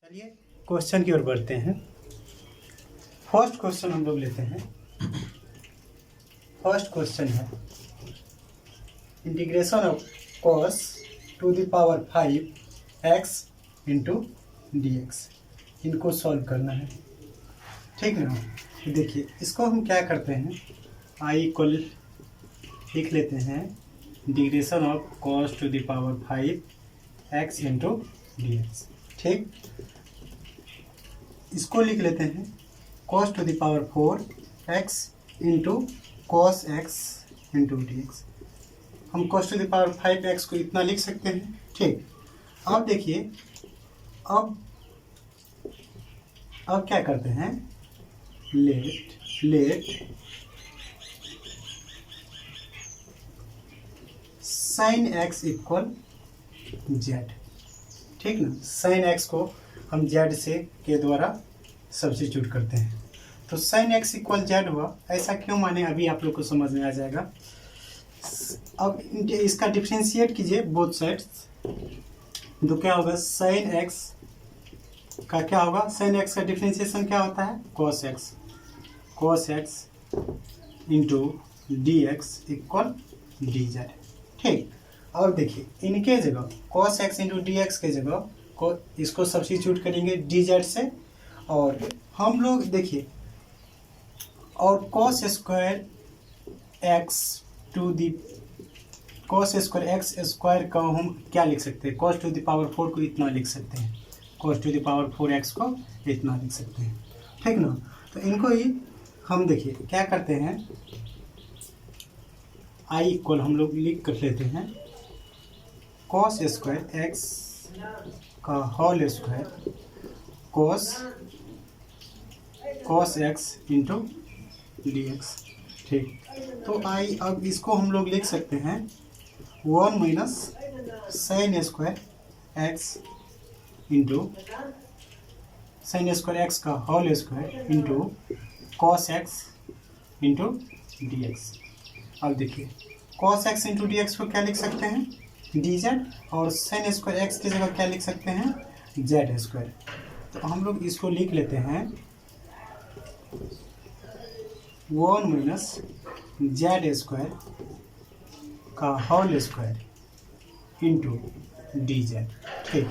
चलिए क्वेश्चन की ओर बढ़ते हैं। फर्स्ट क्वेश्चन हम लोग लेते हैं। फर्स्ट क्वेश्चन है integration of cos to the power 5x into dx। इनको सॉल्व करना है, ठीक ना। देखिए इसको हम क्या करते हैं, आई इक्वल लिख लेते हैं integration of cos to the power 5x into dx। ठीक, इसको लिख लेते हैं cos to the power 4x into cos x into d x. हम cos to the power 5x को इतना लिख सकते हैं। ठीक, अब देखिए अब क्या करते हैं, let sin x equal z. ठीक ना, sin x को हम z से के द्वारा सब्स्टिट्यूट करते हैं, तो sin x इक्वल जेड हुआ। ऐसा क्यों माने, अभी आप लोग को समझ में आ जाएगा। अब इसका डिफरेंशिएट कीजिए बोथ साइड्स, तो क्या होगा, sin x का क्या होगा, sin x का डिफरेंशिएशन क्या होता है, cos x into d x equal D z. ठीक, अब देखिए इनके जगह cos x into d x के जगह को इसको सब्स्टिट्यूट करेंगे डी जेड से, और हम लोग देखिए और cos स्क्वायर एक्स स्क्वायर का हम क्या लिख सकते हैं, cos टू द पावर 4 को इतना लिख सकते हैं, cos to the power 4x को इतना लिख सकते हैं। ठीक ना, तो इनको ही हम देखिए क्या करते हैं, आई इक्वल हम लोग लिख कर लेते हैं cos स्क्वायर एक्स का whole square cos x into d x. ठीक, तो आई अब इसको हम लोग लिख सकते हैं 1 minus sine square x into sine square x का whole square into cos x into d x. अब देखिए cos x into d x को क्या लिख सकते हैं, डी जेड, और साइन स्क्वायर एक्स की जगह क्या लिख सकते हैं, जेड स्क्वायर। तो हम लोग इसको लिख लेते हैं 1 माइनस जेड स्क्वायर का whole square into d z. ठीक,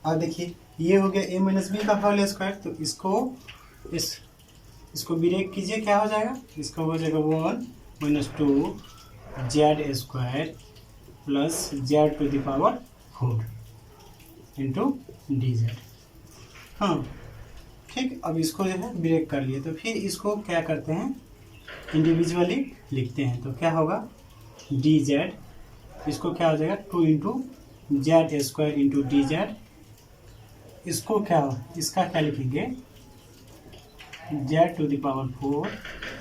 अब देखिए ये हो गया a माइनस बी का होल स्क्वायर, तो इसको ब्रेक कीजिए, क्या हो जाएगा, इसका हो जाएगा 1 minus 2 z square plus z to the power 4 into d z. हाँ ठीक, अब इसको जो है ब्रेक कर लिए, तो फिर इसको क्या करते हैं, इंडिविजुअली लिखते हैं, तो क्या होगा डी जेड, इसको क्या हो जाएगा 2 into z square into d z. इसको क्या, इसका क्या लिखेंगे, z to the power 4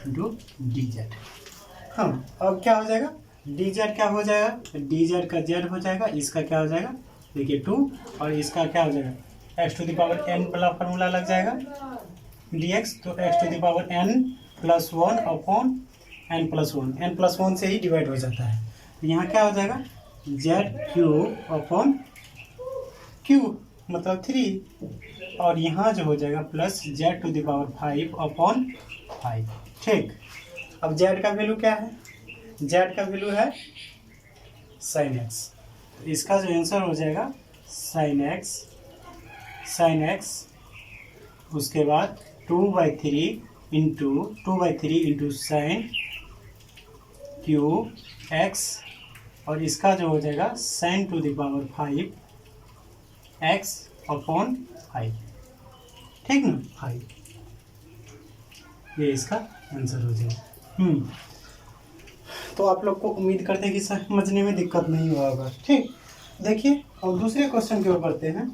into d z. हाँ, अब क्या हो जाएगा, डी जेड क्या हो जाएगा, डी जेड का जेड हो जाएगा, इसका क्या हो जाएगा, देखिए 2, और इसका क्या हो जाएगा x to the power n वाला फार्मूला लग जाएगा डी एक्स, तो x to the power n plus 1 upon n plus 1, n plus 1 से ही डिवाइड हो जाता है। तो यहाँ क्या हो जाएगा जेड क्यू अपॉन क्यू मतलब 3, और यहाँ जो हो जाएगा plus z to the power 5 upon 5। ठीक, अब जेड का वैल्यू क्या है, जेड का वैल्यू है साइन एक्स, तो इसका जो आंसर हो जाएगा साइन एक्स, उसके बाद 2/3 इंटू साइन क्यू एक्स, और इसका जो हो जाएगा sign to the power 5 x upon 5। ठीक ना, 5, ये इसका आंसर हो जाएगा। तो आप लोग को उम्मीद करते हैं कि समझने में दिक्कत नहीं हुआ होगा। ठीक, देखिए और दूसरे क्वेश्चन की ओर बढ़ते हैं।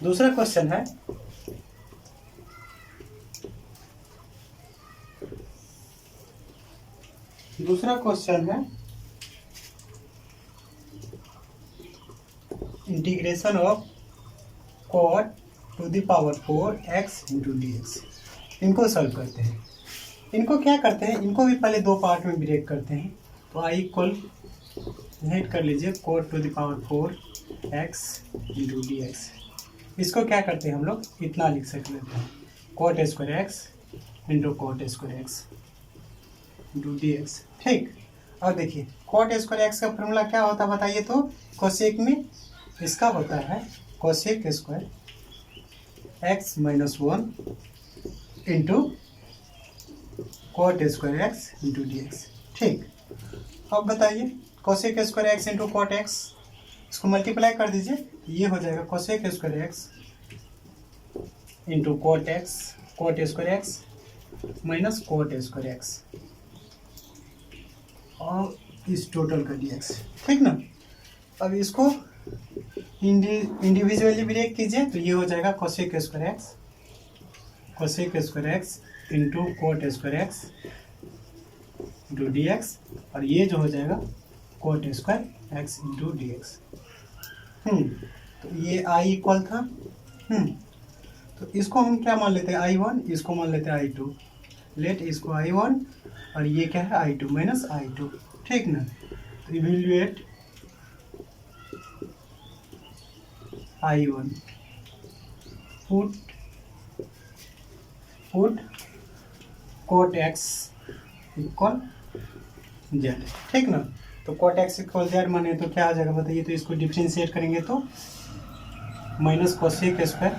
दूसरा क्वेश्चन है integration of cot to the power 4x into d x. इनको सॉल्व करते हैं। इनको क्या करते हैं, इनको भी पहले 2 पार्ट में ब्रेक करते हैं। तो आई इक्वल हिट कर लीजिए cot to the power 4 x into d x. इसको क्या करते हैं हम लोग, इतना लिख सकते हैं coat square x into coat square x into d x. ठीक, और देखिए कोट स्क्वायर एक्स का फॉर्मूला क्या होता है बताइए तो, कोसेक में इसका होता है cosec square x minus 1 into coat square x into d x. ठीक, अब बताइए cosec square x into cot x, इसको मल्टीप्लाई कर दीजिए, ये हो जाएगा cosec square x into cot x, coat square x minus cot square x और इस टोटल का डी एक्स। ठीक ना, अब इसको इंडिविजुअली ब्रेक कीजिए तो ये हो जाएगा cosec square x into coat square x into d x, और ये जो हो जाएगा coat square x into d x. तो ये आई इक्वल था। तो इसको हम क्या मान लेते हैं I1, इसको मान लेते हैं I2। लेट इसको I1 और ये क्या है I2 माइनस I2। ठीक ना, तो evaluate I1, put cot x equal z. ठीक ना, तो कोट एक्स इक्वल जेड माने तो क्या आ जाएगा बताइए तो, इसको डिफ्रेंशिएट करेंगे तो minus cosec square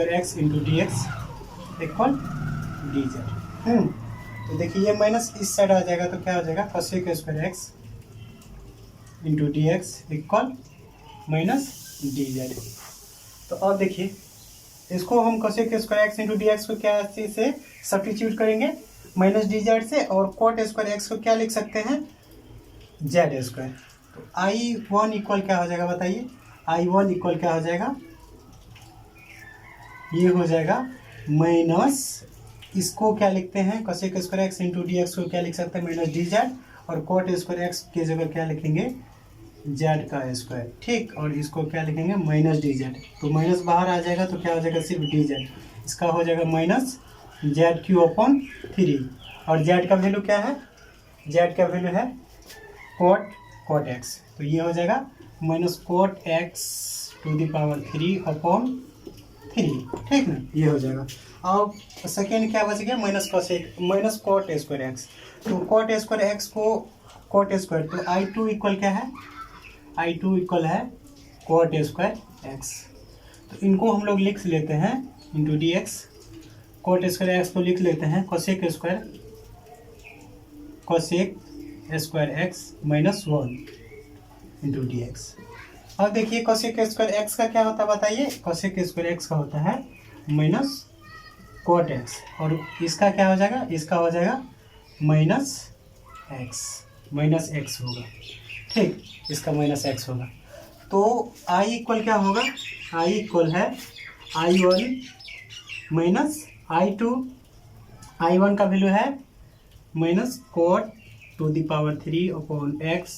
x into d x equal D Z. तो देखिए ये माइनस इस साइड आ जाएगा तो क्या हो जाएगा cosec square x into d x equal minus D Z. तो अब देखिए इसको हम cosec square x into d x को क्या से सब्स्टिट्यूट करेंगे माइनस डी जेड से, और कोट स्क्वायर एक्स को क्या लिख सकते हैं जेड स्क्वायर। तो I1 इक्वल क्या हो जाएगा बताइए, I1 इक्वल क्या हो जाएगा, ये हो जाएगा माइनस, इसको क्या लिखते हैं cosec square x into d x को क्या लिख सकते हैं माइनस डी जेड, और कोट स्क्वायर एक्स की जगह क्या लिखेंगे जेड का स्क्वायर। ठीक, और इसको क्या लिखेंगे माइनस डी जेड, तो माइनस बाहर आ जाएगा तो क्या हो जाएगा सिर्फ डी जेड, इसका हो जाएगा माइनस जेड क्यू अपॉन 3, और जेड का वैल्यू क्या है, जेड का वैल्यू है कोट एक्स, तो ये हो जाएगा minus cot x to the power 3 upon 3। ठीक ना, ये हो जाएगा। अब सेकेंड क्या बच गया माइनस कोट स्क्वायर एक्स, तो कोट स्क्वायर एक्स को कोट स्क्वायर, तो I2 इक्वल क्या है, I2 इक्वल है कोट स्क्वायर एक्स, तो इनको हम लोग लिख लेते हैं into d x, coat square x को लिख लेते हैं cosec square x minus 1 into d x. अब देखिए कोसेक स्क्वायर एक्स का क्या होता है बताइए, कोसेक स्क्वायर एक्स का होता है माइनस कोट एक्स, और इसका क्या हो जाएगा, इसका हो जाएगा माइनस एक्स होगा। ठीक, इसका माइनस एक्स होगा, तो I इक्वल क्या होगा, I इक्वल है I1 माइनस I2, I1 का वैल्यू है minus cot to the power 3 upon x,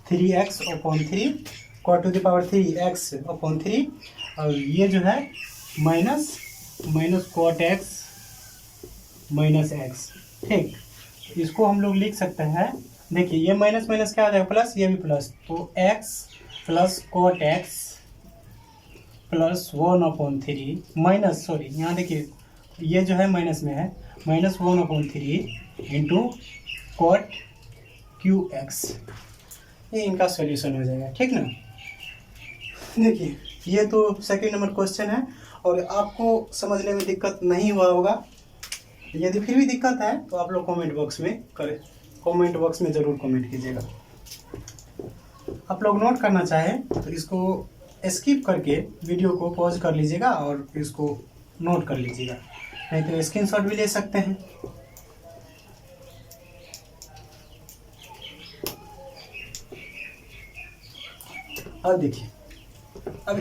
3x upon 3, cot to the power 3x upon 3, और ये जो है minus cot x minus x. ठीक, इसको हम लोग लिख सकते हैं, देखिए ये माइनस माइनस क्या हो जाएगा प्लस, ये भी प्लस, तो x plus cot x plus 1 upon 3 minus, sorry यहाँ देखिए ये जो है माइनस में है, minus 1 upon 3 into coat Q x, ये इनका सॉल्यूशन हो जाएगा। ठीक ना, देखिए ये तो सेकंड नंबर क्वेश्चन है, और आपको समझने में दिक्कत नहीं हुआ होगा, यदि फिर भी दिक्कत है तो आप लोग कमेंट बॉक्स में ज़रूर कमेंट कीजिएगा। आप लोग नोट करना चाहें तो इसको स्किप करके वीडियो को पॉज कर लीजिएगा और इसको नोट कर लीजिएगा, नहीं तो स्क्रीनशॉट भी ले सकते हैं। अब देखिए, अब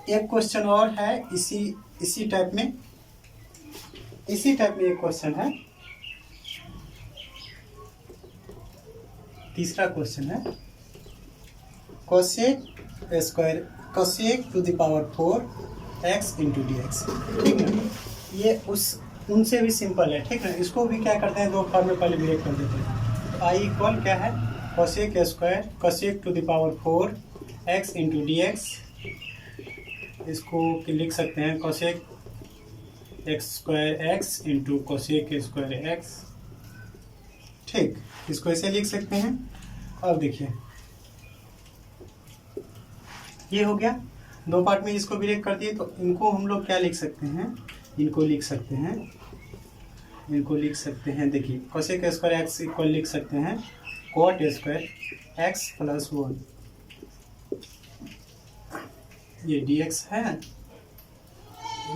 एक क्वेश्चन और है इसी टाइप में एक क्वेश्चन है, तीसरा क्वेश्चन है cosec to the power 4 x into d x. ठीक है, ये उनसे भी सिंपल है। ठीक है, इसको भी क्या करते हैं, दो फॉर्मूले पहले ब्रेक कर देते हैं। तो आई इक्वल क्या है, cosec square cosec to the power 4 x into d x, इसको लिख सकते हैं cosec x square x into cosec square x. ठीक, इसको ऐसे लिख सकते हैं। अब देखिए ये हो गया, दो पार्ट में इसको ब्रेक कर दिए, तो इनको हम लोग क्या लिख सकते हैं, इनको लिख सकते हैं देखिए कोसेक स्क्वायर एक्स इक्वल लिख सकते हैं कॉट स्क्वायर एक्स प्लस 1, ये डी एक्स है,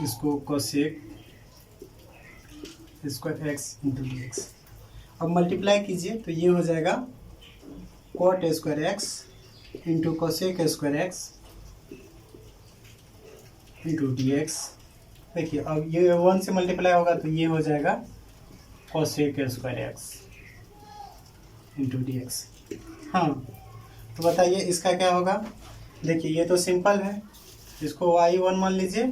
इसको cosec square x into d x. अब मल्टीप्लाई कीजिए तो ये हो जाएगा cot square x into cosec square x into d x. देखिए अब ये 1 से मल्टीप्लाई होगा तो ये हो जाएगा cosec square x into d x. हाँ, तो बताइए इसका क्या होगा। देखिए ये तो सिंपल है, इसको i1 मान लीजिए,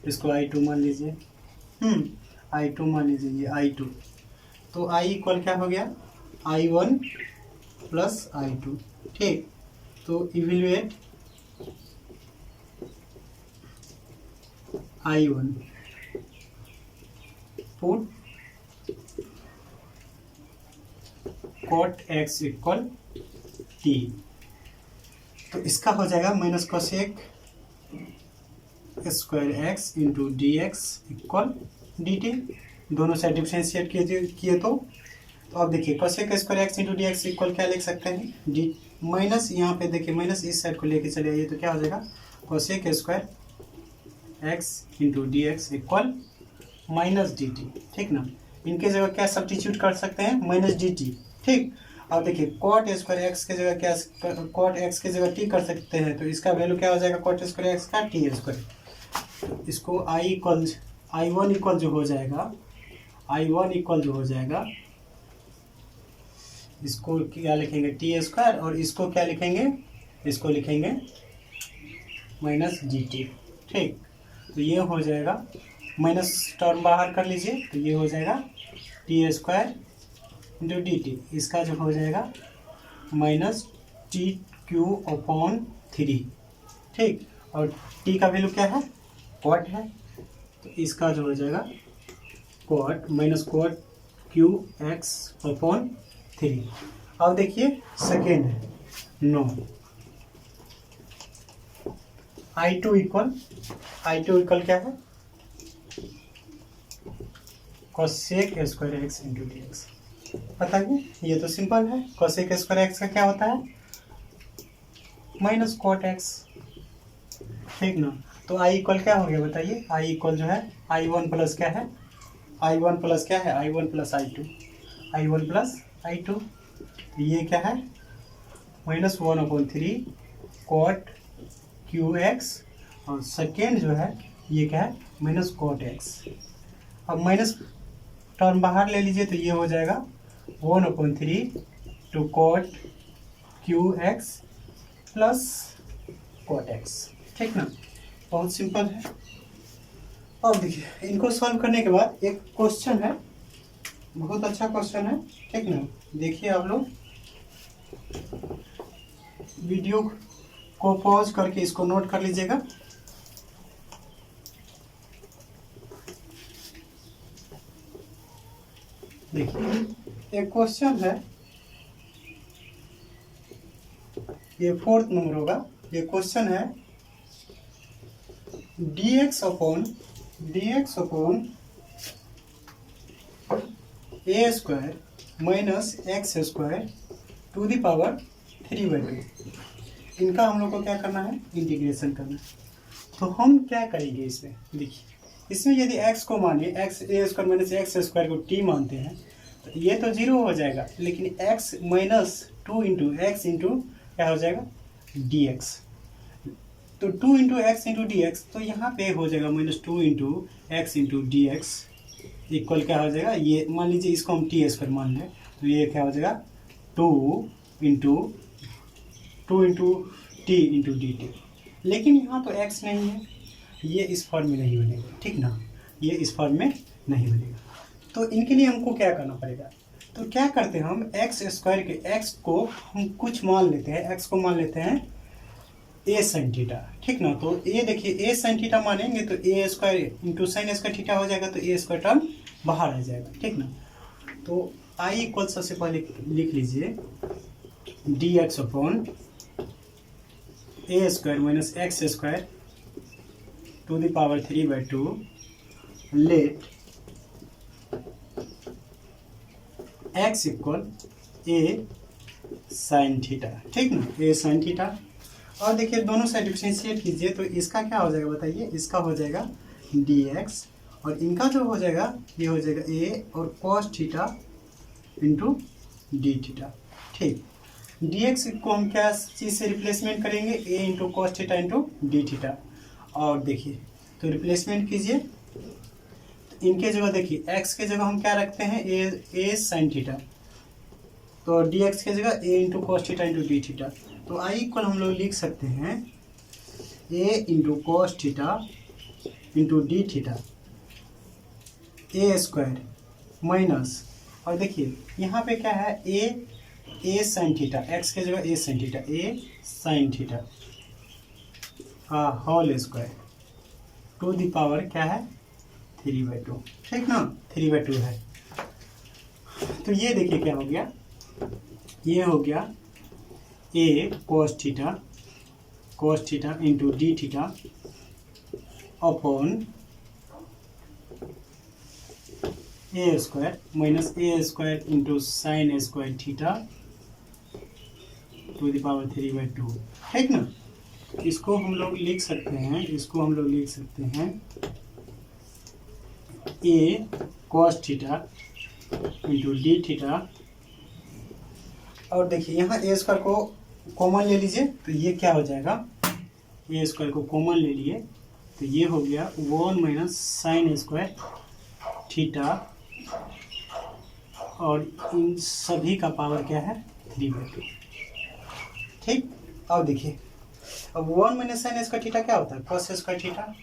इसको i2 मान लीजिए, i2 मान लीजिए, ये i2, तो i इक्वल क्या हो गया, i1 प्लस i2। ठीक, तो evaluate i1, put cot x equal t, तो इसका हो जाएगा minus cosec square x into d x equal D T. दोनों साइड डिफ्रेंशिएट किए तो अब देखिए cosec square x into d x equal क्या लिख सकते हैं, डी माइनस, यहाँ पे देखिए माइनस इस साइड को लेके चले आइए तो क्या हो जाएगा cosec square x into d x equal minus D T. ठीक ना, इनके जगह क्या सब्स्टिट्यूट कर सकते हैं, माइनस डी टी। ठीक, अब देखिए कॉट स्क्वायर एक्स के जगह क्या, कॉट एक्स के जगह टी कर सकते हैं, तो इसका वैल्यू क्या हो जाएगा कॉट स्क्वायर एक्स का टी स्क्वायर। तो इसको आई वन इक्वल जो हो जाएगा, इसको क्या लिखेंगे टी स्क्वायर, और इसको क्या लिखेंगे, इसको लिखेंगे माइनस डी टी। ठीक, तो ये हो जाएगा, माइनस टर्म बाहर कर लीजिए तो ये हो जाएगा T square into D T, इसका जो हो जाएगा माइनस टी क्यू अपॉन 3। ठीक, और टी का वैल्यू क्या है, कॉट है, तो इसका जो हो जाएगा cot minus cot cube x upon 3। अब देखिए सेकेंड है, नो i2 इक्वल क्या है, cosec square x into d x. बताइए, ये तो सिंपल है, कोसेक स्क्वायर एक्स का क्या होता है माइनस कॉट एक्स। ठीक ना, तो आई इक्वल क्या हो गया बताइए, आई इक्वल जो है i1 प्लस क्या है, i1 प्लस i2, ये क्या है माइनस 1/3 कॉट क्यू एक्स, और सेकेंड जो है ये क्या है माइनस कॉट एक्स। अब माइनस टर्म बाहर ले लीजिए तो ये हो जाएगा 1/3 two cot cube x plus cot x. ठीक ना, बहुत सिंपल है। अब देखिए इनको सॉल्व करने के बाद एक क्वेश्चन है, बहुत अच्छा क्वेश्चन है। ठीक ना, देखिए आप लोग वीडियो को पॉज करके इसको नोट कर लीजिएगा। देखिए एक क्वेश्चन है, ये 4th नंबर होगा। ये क्वेश्चन है dx upon a square minus x square to the power 3/2। इनका हम लोग को क्या करना है, इंटीग्रेशन करना है। तो हम क्या करेंगे इसमें, देखिए इसमें यदि x को मानिए, एक्स ए स्क्वायर माइनस एक्स स्क्वायर को t मानते हैं तो ये तो 0 हो जाएगा, लेकिन x minus 2 into x into क्या हो जाएगा dx, तो 2 into x into d x, तो यहाँ पे हो जाएगा minus 2 into x into d x equal क्या हो जाएगा, ये मान लीजिए इसको हम टी स्क्वायर मान लें, तो ये क्या हो जाएगा 2 into T into D T. लेकिन यहाँ तो x नहीं है, ये इस फॉर्म में नहीं बनेगा। ठीक ना, ये इस फॉर्म में नहीं बनेगा, तो इनके लिए हमको क्या करना पड़ेगा, तो क्या करते हैं हम एक्स स्क्वायर के एक्स को हम कुछ मान लेते हैं, एक्स को मान लेते हैं ए साइन थीटा, ठीक ना। तो ये देखिए ए साइन थीटा मानेंगे तो a square into sine square theta हो जाएगा, तो ए स्क्वायर टर्म बाहर आ जाएगा, ठीक ना। तो आई इक्वल सबसे पहले लिख लीजिए d x upon a square minus x square to the power 3/2 let x equal a sine theta, ठीक ना, ए साइन थीटा। और देखिए दोनों साइड डिफरेंशिएट कीजिए तो इसका क्या हो जाएगा बताइए, इसका हो जाएगा डी एक्स और इनका जो हो जाएगा ये हो जाएगा ए और cos theta into d theta, ठीक। डी एक्स को हम क्या चीज़ से रिप्लेसमेंट करेंगे, a into cos theta into d theta. और देखिए तो रिप्लेसमेंट कीजिए, इनके जगह देखिए एक्स के जगह हम क्या रखते हैं ए साइन थीटा, तो डी एक्स के जगह a into cos theta into d theta. तो आई इक्वल हम लोग लिख सकते हैं a into cos theta into d theta a square minus, और देखिए यहाँ पे क्या है ए साइन थीटा, एक्स के जगह a sine theta, a sine theta whole square to the power क्या है 3/2, ठीक ना, 3/2 है। तो ये देखिए क्या हो गया, ये हो गया ए cos theta into d theta upon a square minus a square into sine square theta two the power 3/2, ठीक ना। इसको हम लोग लिख सकते हैं, इसको हम लोग लिख सकते हैं ए cos theta into d theta. और देखिए यहाँ ए स्क्वायर को कॉमन ले लीजिए तो ये क्या हो जाएगा, ए स्क्वायर को कॉमन ले लिए तो ये हो गया 1 माइनस साइन स्क्वायर थीटा और इन सभी का पावर क्या है 3/2, ठीक। अब देखिए अब 1 माइनस साइन स्क्वायर थीटा क्या होता है cos square theta,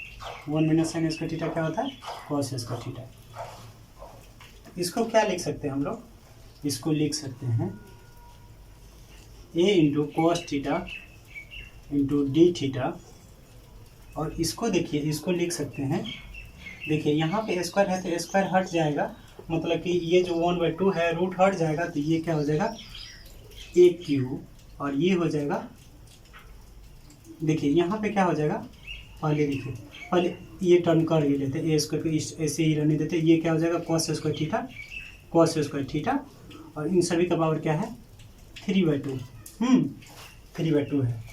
1 minus sine square theta क्या होता है कॉस स्क्वायर थीटा। इसको क्या लिख सकते हैं हम लोग, इसको लिख सकते हैं a into cos theta into d theta. और इसको देखिए इसको लिख सकते हैं, देखिए यहाँ पे स्क्वायर है तो स्क्वायर हट जाएगा, मतलब कि ये जो 1/2 है रूट हट जाएगा तो ये क्या हो जाएगा ए क्यू, और ये हो जाएगा देखिए यहाँ पे क्या हो जाएगा, पहले देखिए पहले ये टर्न कर ही लेते ए स्क्वायर को ऐसे ही रहने देते, ये क्या हो जाएगा कॉस स्क्वायर थीटा और इन सभी का पावर क्या है 3/2, 3/2 है।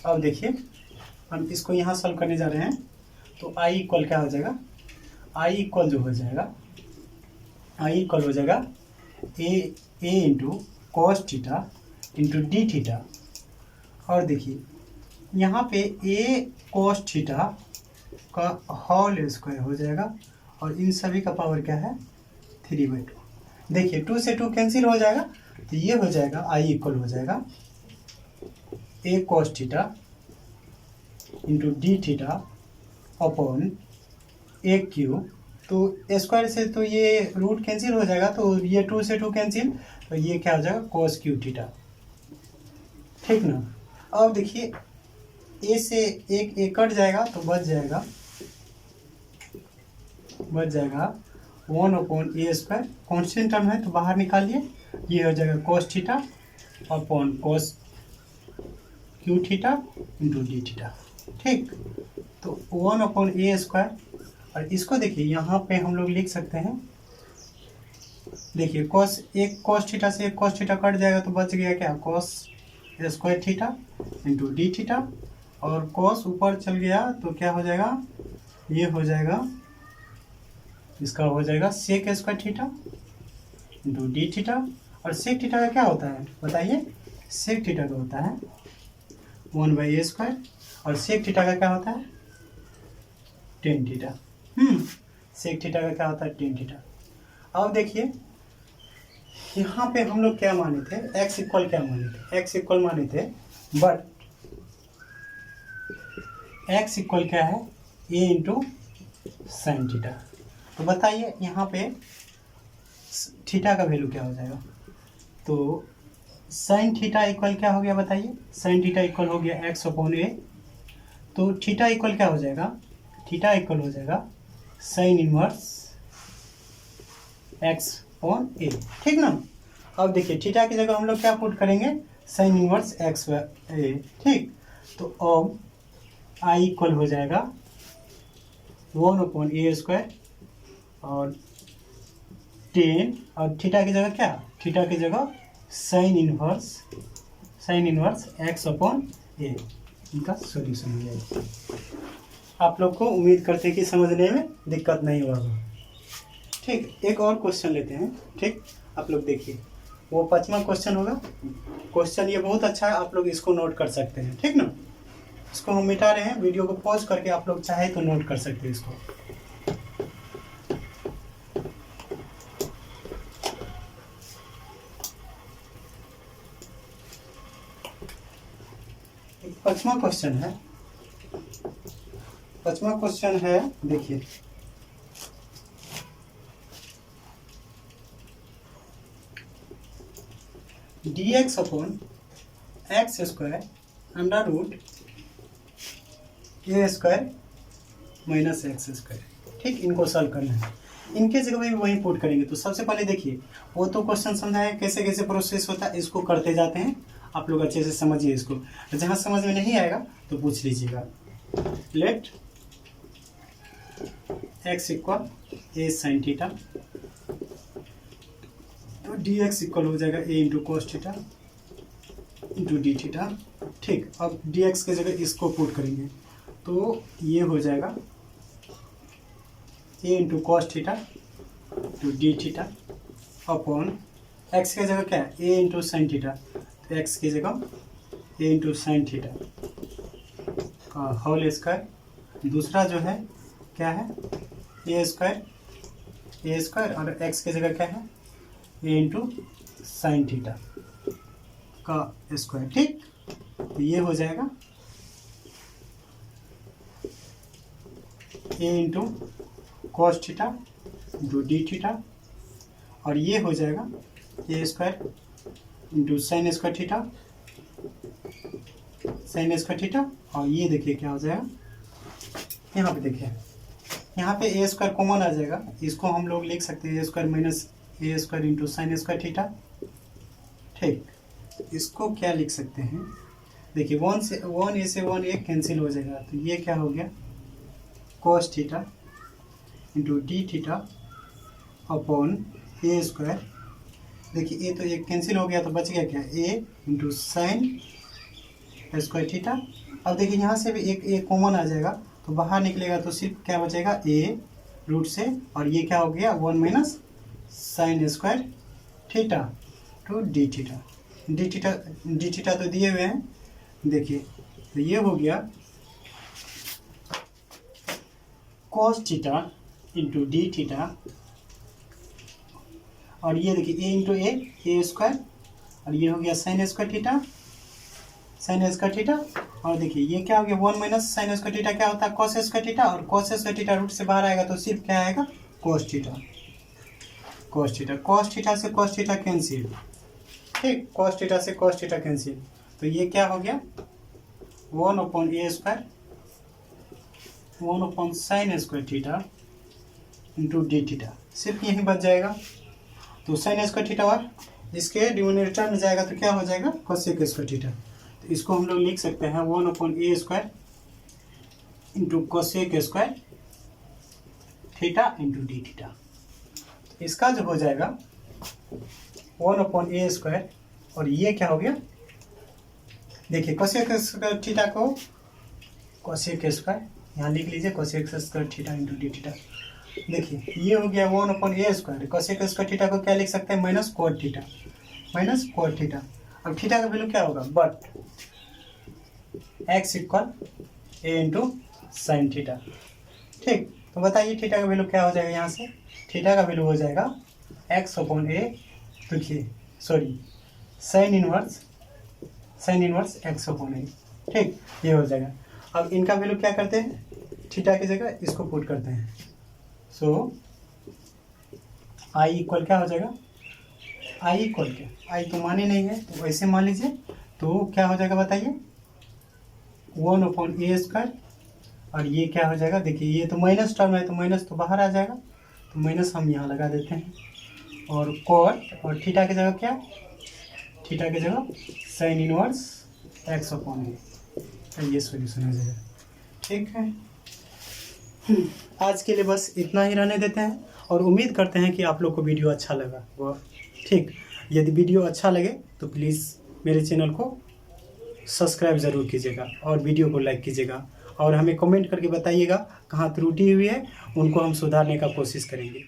अब देखिए हम इसको यहाँ सॉल्व करने जा रहे हैं तो आई इक्वल क्या हो जाएगा, आई इक्वल जो हो जाएगा आई इक्वल हो जाएगा a into cos theta into d theta. और देखिए यहाँ पे ए कॉस थीटा का होल स्क्वायर हो जाएगा और इन सभी का पावर क्या है 3/2। देखिए 2 से 2 कैंसिल हो जाएगा तो ये हो जाएगा आई इक्वल हो जाएगा a cos theta into d theta upon a q. तो स्क्वायर से तो ये रूट कैंसिल हो जाएगा तो ये 2 से 2 कैंसिल, तो ये क्या हो जाएगा कॉस क्यू थीटा, ठीक ना। अब देखिए ए से एक कट जाएगा तो बच जाएगा 1/a², कॉन्स्टेंट टर्म है तो बाहर निकालिए, ये हो जाएगा cos theta upon cos Q theta into d theta, ठीक। तो 1/a², और इसको देखिए यहाँ पे हम लोग लिख सकते हैं, देखिए cos थीटा से एक cos थीटा कट जाएगा तो बच गया क्या cos square theta into d theta, और cos ऊपर चल गया तो क्या हो जाएगा, ये हो जाएगा इसका हो जाएगा sec square theta into d theta. और सेक थीटा का क्या होता है बताइए, सेक थीटा का होता है 1/a² और सेक थीटा का क्या होता है tan थीटा, सेक थीटा का क्या होता है tan थीटा। अब देखिए यहाँ पे हम लोग क्या माने थे, x इक्वल क्या माने थे, x इक्वल माने थे, बट x इक्वल क्या है a इंटू साइन थीटा। तो बताइए यहाँ पे थीटा का वैल्यू क्या हो जाएगा, तो साइन थीटा इक्वल क्या हो गया बताइए, साइन थीटा इक्वल हो गया एक्स अपॉन ए, तो थीटा इक्वल क्या हो जाएगा, थीटा इक्वल हो जाएगा sign inverse x upon a, ठीक ना। अब देखिए थीटा की जगह हम लोग क्या पुट करेंगे, साइन इनवर्स एक्स ए, ठीक। तो अब आई इक्वल हो जाएगा 1/a² और 10, और थीटा की जगह क्या, थीटा की जगह साइन इनवर्स एक्स अपॉन ए, इनका सॉल्यूशन हो जाएगा। आप लोग को उम्मीद करते हैं कि समझने में दिक्कत नहीं होगा, ठीक। एक और क्वेश्चन लेते हैं, ठीक। आप लोग देखिए, वो 5वां क्वेश्चन होगा। क्वेश्चन ये बहुत अच्छा है, आप लोग इसको नोट कर सकते हैं, ठीक ना। इसको हम मिटा रहे हैं, वीडियो को पॉज करके आप लोग चाहे तो नोट कर सकते हैं इसको। पांचवा क्वेश्चन है, देखिए dx upon x square under root a square minus x square, ठीक। इनको सॉल्व करना है, इनके जगह भी वही पुट करेंगे। तो सबसे पहले देखिए, वो तो क्वेश्चन समझा है कैसे कैसे प्रोसेस होता है, इसको करते जाते हैं, आप लोग अच्छे से समझिए इसको। जहाँ समझ में नहीं आएगा तो पूछ लीजिएगा। Let x equal a sine theta, तो डी एक्स इक्वल हो जाएगा a into cos theta into d theta, ठीक। अब डी एक्स की जगह इसको पुट करेंगे, तो ये हो जाएगा a into cos theta to d theta upon x की जगह क्या है, ए इंटू साइन थीटा, तो एक्स की जगह ए इंटू साइन थीटा का होल स्क्वायर, दूसरा जो है क्या है ए स्क्वायर और एक्स की जगह क्या है ए इंटू साइन थीटा का स्क्वायर, ठीक। तो ये हो जाएगा a into cos theta into d theta, और ये हो जाएगा a square into sine square theta, और ये देखिए क्या हो जाएगा, यहाँ पे देखिए, यहाँ पे ए स्क्वायर कॉमन आ जाएगा, इसको हम लोग लिख सकते हैं a square minus a square into sine square theta, ठीक। इसको क्या लिख सकते हैं, देखिए 1 ए से 1 ए कैंसिल हो जाएगा, तो ये क्या हो गया cos theta into d theta upon a square, देखिए ए तो एक कैंसिल हो गया तो बच गया क्या ए इंटू साइन स्क्वायर थीटा। अब देखिए यहाँ से भी एक ए कॉमन आ जाएगा, तो बाहर निकलेगा तो सिर्फ क्या बचेगा ए रूट से, और ये क्या हो गया 1 minus sine square theta to d theta तो दिए हुए हैं, देखिए तो ये हो गया cos theta into d theta, और ये देखिए ए इंटू ए स्क्वायर, और ये हो गया साइन स्क्वायर थीटा, और देखिए ये क्या हो गया 1 माइनस साइन स्क्वायर थीटा क्या होता है कॉस स्क्वायर थीटा, और कॉस स्क्वायर थीटा रूट से बाहर आएगा तो सिर्फ क्या आएगा कॉस थीटा से कॉस थीटा कैंसिल, ठीक। कॉस थीटा से कॉस थीटा कैंसिल, तो ये क्या हो गया 1 upon a square 1 upon sine square theta into d theta, सिर्फ यही बच जाएगा। तो साइन स्क्वायर थीटा और इसके डिनोमिनेटर में जाएगा तो क्या हो जाएगा कोसेक स्क्वायर थीटा, तो इसको हम लोग लिख सकते हैं 1 upon a square into cosec square theta into d theta. इसका जो हो जाएगा 1 अपॉन ए स्क्वायर, और ये क्या हो गया देखिए कोसेक स्क्वायर थीटा को कोसेक स्क्वायर यहाँ लिख लीजिए cosec square theta into d theta, देखिए ये हो गया 1 upon a square, cosec square theta को क्या लिख सकते हैं माइनस कोट थीटा, अब थीटा का वैल्यू क्या होगा but x equal A into sine theta, ठीक। तो बताइए थीटा का वैल्यू क्या हो जाएगा, यहाँ से थीटा का वैल्यू हो जाएगा एक्स अपॉन ए, देखिए sorry sine inverse x upon a, ठीक। ये हो जाएगा। अब इनका वैल्यू क्या करते हैं थीटा की जगह इसको पुट करते हैं, सो आई इक्वल क्या हो जाएगा, आई इक्वल क्या, आई तो माने नहीं है तो वैसे मान लीजिए, तो क्या हो जाएगा बताइए, 1/a², और ये क्या हो जाएगा, देखिए ये तो माइनस टर्म है तो माइनस तो बाहर आ जाएगा, तो माइनस हम यहाँ लगा देते हैं, और कॉट और थीटा की जगह क्या, थीटा की जगह साइन इनवर्स x/a, ये सॉल्यूशन हो जाएगा। ठीक है, आज के लिए बस इतना ही रहने देते हैं, और उम्मीद करते हैं कि आप लोग को वीडियो अच्छा लगा वो। ठीक, यदि वीडियो अच्छा लगे तो प्लीज़ मेरे चैनल को सब्सक्राइब ज़रूर कीजिएगा और वीडियो को लाइक कीजिएगा, और हमें कमेंट करके बताइएगा कहाँ त्रुटि हुई है, उनको हम सुधारने का कोशिश करेंगे।